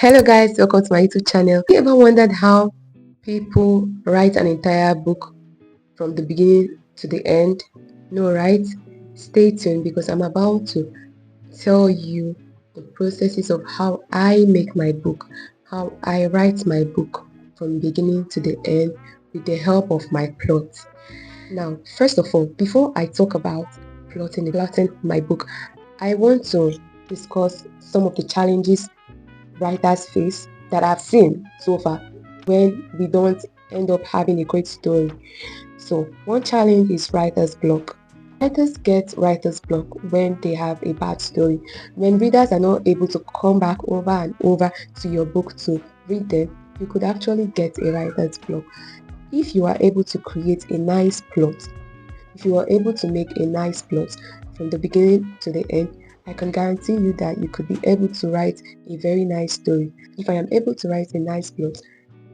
Hello guys, welcome to my YouTube channel. Have you ever wondered how people write an entire book from the beginning to the end? No, right? Stay tuned because I'm about to tell you the processes of how I make my book, how I write my book from beginning to the end with the help of my plot. Now, first of all, before I talk about plotting my book, I want to discuss some of the challenges writers face that I've seen so far when we don't end up having a great story. So one challenge is writer's block. Writers get writer's block when they have a bad story. When readers are not able to come back over and over to your book to read them, you could actually get a writer's block. If you are able to create a nice plot, if you are able to make a nice plot from the beginning to the end, I can guarantee you that you could be able to write a very nice story. If I am able to write a nice plot,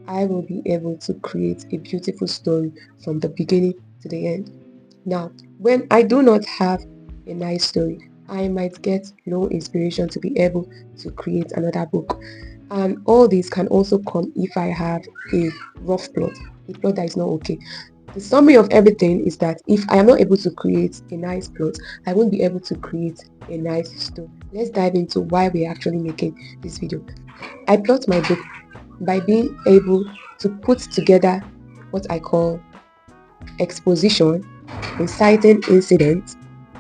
I will be able to create a beautiful story from the beginning to the end. Now, when I do not have a nice story, I might get no inspiration to be able to create another book. And all this can also come if I have a rough plot, a plot that is not okay. The summary of everything is that if I am not able to create a nice plot, I won't be able to create a nice story. Let's dive into why we're actually making this video. I plot my book by being able to put together what I call exposition, inciting incident,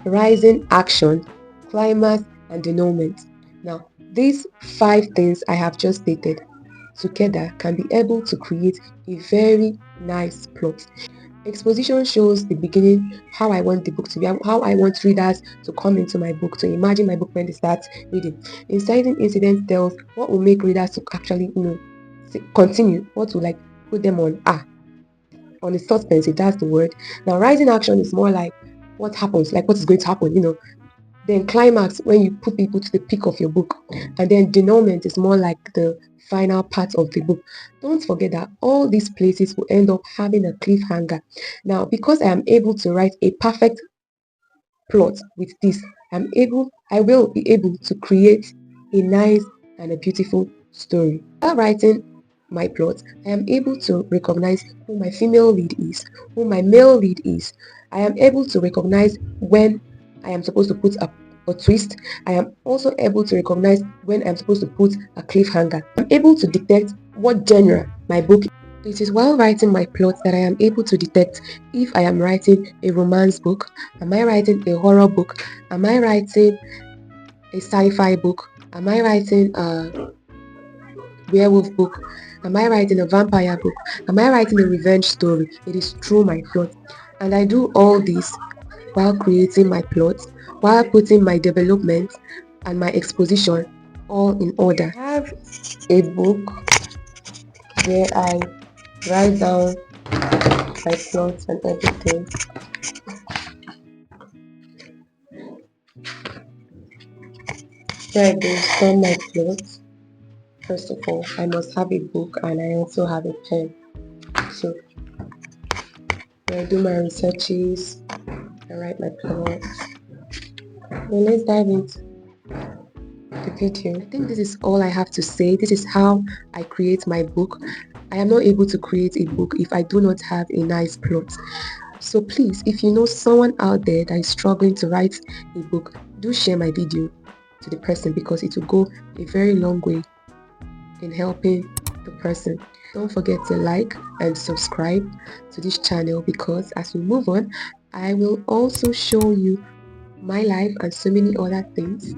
rising action, climax, and denouement. Now, these 5 things I have just stated together can be able to create a very nice plot. Exposition shows the beginning, how I want the book to be, how I want readers to come into my book, to imagine my book when they start reading. Inciting incident tells what will make readers to actually, continue, what will put them on the suspense, if that's the word. Now, rising action is more like what happens, like what is going to happen, Then climax, when you put people to the peak of your book. And then denouement is more like the final part of the book. Don't forget that all these places will end up having a cliffhanger. Now, because I am able to write a perfect plot with this, I will be able to create a nice and a beautiful story. While writing my plot, I am able to recognize who my female lead is, who my male lead is. I am able to recognize when I am supposed to put a twist. I am also able to recognize when I'm supposed to put a cliffhanger. I'm able to detect what genre my book is. It is while writing my plot that I am able to detect if I am writing a romance book, am I writing a horror book, am I writing a sci-fi book, am I writing a werewolf book, am I writing a vampire book, am I writing a revenge story. It is through my plot. And I do all this while creating my plot, while putting my development and my exposition all in order. I have a book where I write down my plots and everything. Here I brainstorm my plots. First of all, I must have a book and I also have a pen. So I do my researches, I write my plots. Then let's dive into the video. I think this is all I have to say. This is how I create my book. I am not able to create a book if I do not have a nice plot. So please, if you know someone out there that is struggling to write a book, do share my video to the person because it will go a very long way in helping the person. Don't forget to like and subscribe to this channel because as we move on, I will also show you my life and so many other things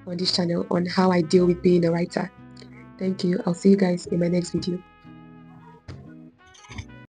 on this channel on how I deal with being a writer. Thank you. I'll see you guys in my next video.